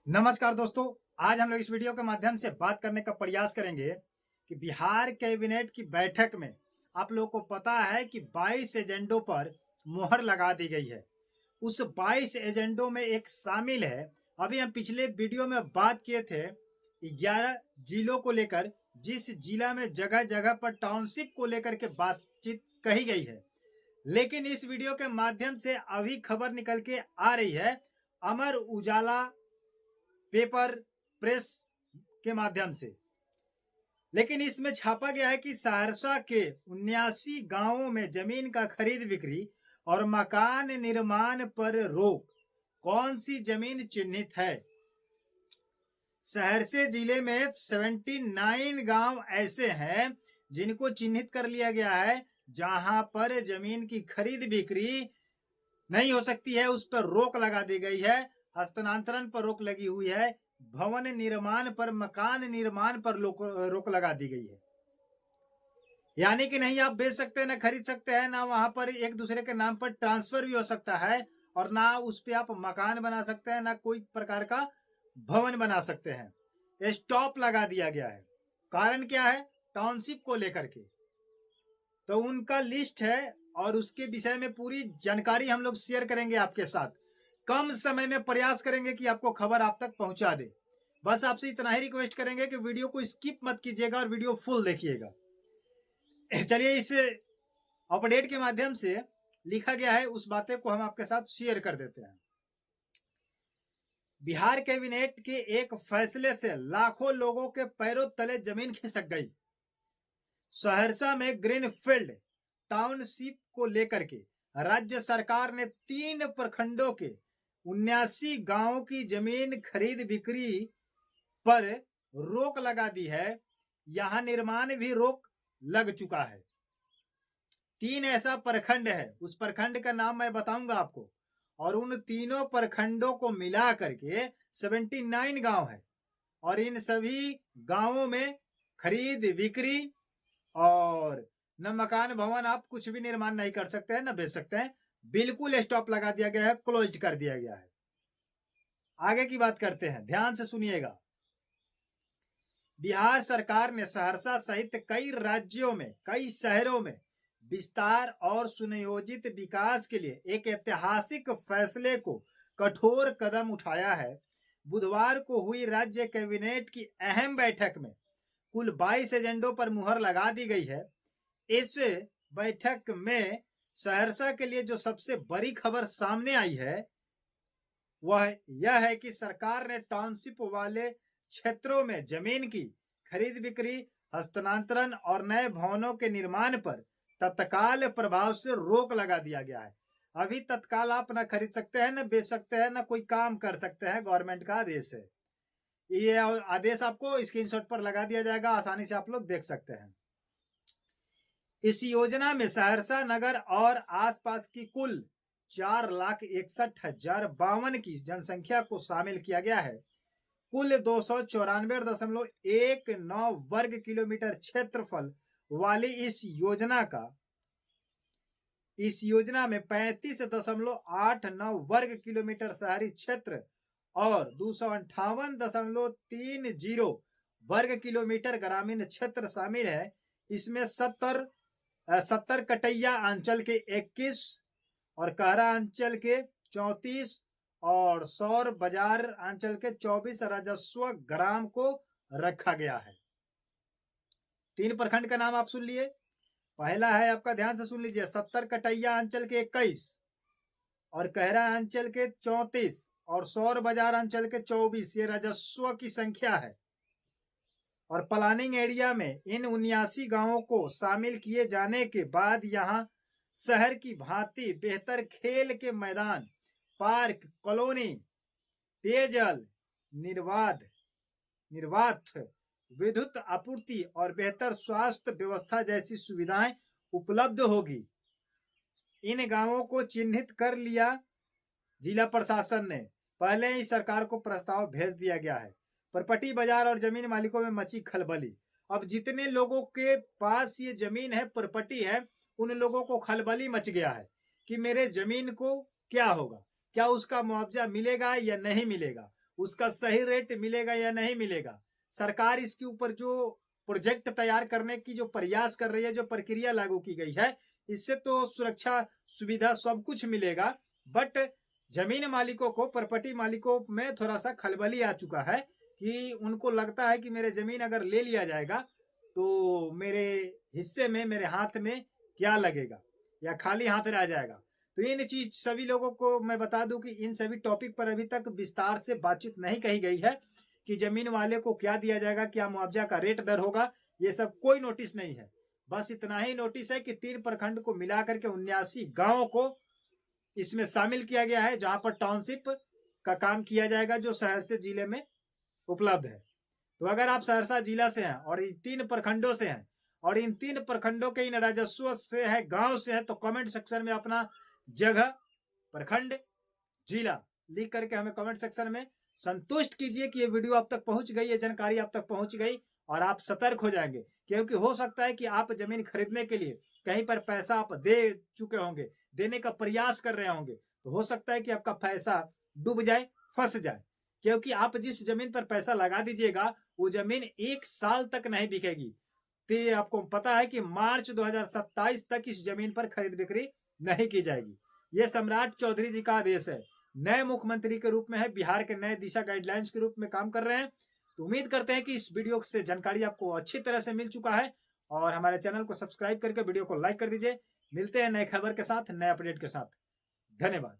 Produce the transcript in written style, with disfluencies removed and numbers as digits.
नमस्कार दोस्तों। आज हम लोग इस वीडियो के माध्यम से बात करने का प्रयास करेंगे कि बिहार कैबिनेट की बैठक में आप लोगों को पता है कि 22 एजेंडों पर मुहर लगा दी गई है। उस 22 एजेंडों में एक शामिल है, अभी हम पिछले वीडियो में बात किए थे 11 जिलों को लेकर, जिस जिला में जगह जगह पर टाउनशिप को लेकर के बातचीत कही गई है। लेकिन इस वीडियो के माध्यम से अभी खबर निकल के आ रही है अमर उजाला पेपर प्रेस के माध्यम से। लेकिन इसमें छापा गया है कि सहरसा के 79 गांवों में जमीन का खरीद बिक्री और मकान निर्माण पर रोक। कौन सी जमीन चिन्हित है? सहरसे जिले में 79 गांव ऐसे हैं जिनको चिन्हित कर लिया गया है, जहां पर जमीन की खरीद बिक्री नहीं हो सकती है, उस पर रोक लगा दी गई है। हस्तांतरण पर रोक लगी हुई है। भवन निर्माण पर, मकान निर्माण पर रोक लगा दी गई है। यानी कि नहीं आप बेच सकते हैं, ना खरीद सकते हैं, ना वहां पर एक दूसरे के नाम पर ट्रांसफर भी हो सकता है, और ना उस पे आप मकान बना सकते हैं, ना कोई प्रकार का भवन बना सकते हैं। स्टॉप लगा दिया गया है। कारण क्या है? टाउनशिप को लेकर के। तो उनका लिस्ट है और उसके विषय में पूरी जानकारी हम लोग शेयर करेंगे आपके साथ। कम समय में प्रयास करेंगे कि आपको खबर आप तक पहुंचा दे। बस आपसे इतना ही रिक्वेस्ट करेंगे कि वीडियो को स्किप मत कीजिएगा और वीडियो फुल देखिएगा। चलिए, इस अपडेट के माध्यम से लिखा गया है उस बातें को हम आपके साथ शेयर कर देते हैं। बिहार कैबिनेट के एक फैसले से लाखों लोगों के पैरों तले जमीन खिसक गई। सहरसा में ग्रीनफील्ड टाउनशिप को लेकर के राज्य सरकार ने 3 प्रखंडों के 79 गांवों की जमीन खरीद बिक्री पर रोक लगा दी है। यहां निर्माण भी रोक लग चुका है। 3 ऐसा प्रखंड है, उस प्रखंड का नाम मैं बताऊंगा आपको, और उन तीनों प्रखंडों को मिला करके 79 गांव है, और इन सभी गांवों में खरीद बिक्री और न मकान भवन, आप कुछ भी निर्माण नहीं कर सकते हैं, न बेच सकते हैं। बिल्कुल स्टॉप लगा दिया गया है, क्लोज कर दिया गया है। आगे की बात करते हैं, ध्यान से सुनिएगा। बिहार सरकार ने सहरसा सहित कई राज्यों में, कई शहरों में विस्तार और सुनियोजित विकास के लिए एक ऐतिहासिक फैसले को कठोर कदम उठाया है। बुधवार को हुई राज्य कैबिनेट की अहम बैठक में कुल 22 एजेंडों पर मुहर लगा दी गई है। इस बैठक में सहरसा के लिए जो सबसे बड़ी खबर सामने आई है वह यह है कि सरकार ने टाउनशिप वाले क्षेत्रों में जमीन की खरीद बिक्री, हस्तांतरण और नए भवनों के निर्माण पर तत्काल प्रभाव से रोक लगा दिया गया है। अभी तत्काल आप न खरीद सकते हैं, न बेच सकते हैं, न कोई काम कर सकते हैं। गवर्नमेंट का आदेश है। ये आदेश आपको स्क्रीनशॉट पर लगा दिया जाएगा, आसानी से आप लोग देख सकते हैं। इस योजना में सहरसा नगर और आसपास की कुल 4,61,052 की जनसंख्या को शामिल किया गया है। कुल 294.19 वर्ग किलोमीटर क्षेत्रफल वाली इस योजना में 35.89 वर्ग किलोमीटर शहरी क्षेत्र और 258.30 वर्ग किलोमीटर ग्रामीण क्षेत्र शामिल है। इसमें 70 कटैया अंचल के 21 और कहरा अंचल के 34 और सौर बाजार अंचल के 24 राजस्व ग्राम को रखा गया है। 3 प्रखंड का नाम आप सुन लिए। पहला है आपका, ध्यान से सुन लीजिए, 70 कटैया अंचल के 21 और कहरा अंचल के 34 और सौर बाजार अंचल के 24। ये राजस्व की संख्या है। और प्लानिंग एरिया में इन 79 गांवों को शामिल किए जाने के बाद यहां शहर की भांति बेहतर खेल के मैदान, पार्क, कॉलोनी, पेयजल, निर्वात, विद्युत आपूर्ति और बेहतर स्वास्थ्य व्यवस्था जैसी सुविधाएं उपलब्ध होगी। इन गांवों को चिन्हित कर लिया जिला प्रशासन ने। पहले ही सरकार को प्रस्ताव भेज दिया गया है। प्रॉपर्टी बाजार और जमीन मालिकों में मची खलबली। अब जितने लोगों के पास ये जमीन है, प्रॉपर्टी है, उन लोगों को खलबली मच गया है कि मेरे जमीन को क्या होगा, क्या उसका मुआवजा मिलेगा या नहीं मिलेगा। उसका सही रेट मिलेगा या नहीं मिलेगा। सरकार इसके ऊपर जो प्रोजेक्ट तैयार करने की जो प्रयास कर रही है, जो प्रक्रिया लागू की गई है, इससे तो सुरक्षा सुविधा सब कुछ मिलेगा, बट जमीन मालिकों को, प्रॉपर्टी मालिकों में थोड़ा सा खलबली आ चुका है कि उनको लगता है कि मेरे जमीन अगर ले लिया जाएगा तो मेरे हिस्से में, मेरे हाथ में क्या लगेगा या खाली हाथ रह जाएगा। तो इन चीज सभी लोगों को मैं बता दूं कि इन सभी टॉपिक पर अभी तक विस्तार से बातचीत नहीं कही गई है कि जमीन वाले को क्या दिया जाएगा, क्या मुआवजा का रेट दर होगा, ये सब कोई नोटिस नहीं है। बस इतना ही नोटिस है कि 3 प्रखंड को मिलाकर के 79 गांवों को इसमें शामिल किया गया है, जहां पर टाउनशिप का काम किया जाएगा, जो सहरसा जिले में उपलब्ध है। तो अगर आप सहरसा जिला से हैं और इन 3 प्रखंडों से हैं और इन 3 प्रखंडों के इन राजस्व से है, गांव से है, तो कमेंट सेक्शन में अपना जगह, प्रखंड, जिला लिख करके हमें कमेंट सेक्शन में संतुष्ट कीजिए कि ये वीडियो आप तक पहुंच गई, ये जानकारी आप तक पहुंच गई और आप सतर्क हो जाएंगे। क्योंकि हो सकता है कि आप जमीन खरीदने के लिए कहीं पर पैसा आप दे चुके होंगे, देने का प्रयास कर रहे होंगे, तो हो सकता है कि आपका पैसा डूब जाए, फंस जाए। क्योंकि आप जिस जमीन पर पैसा लगा दीजिएगा वो जमीन 1 साल तक नहीं बिकेगी। तो आपको पता है कि मार्च 2027 तक इस जमीन पर खरीद बिक्री नहीं की जाएगी। ये सम्राट चौधरी जी का आदेश है, नए मुख्यमंत्री के रूप में है, बिहार के नए दिशा गाइडलाइंस के रूप में काम कर रहे हैं। तो उम्मीद करते हैं कि इस वीडियो से जानकारी आपको अच्छी तरह से मिल चुका है और हमारे चैनल को सब्सक्राइब करके वीडियो को लाइक कर दीजिए। मिलते हैं नए खबर के साथ, नए अपडेट के साथ। धन्यवाद।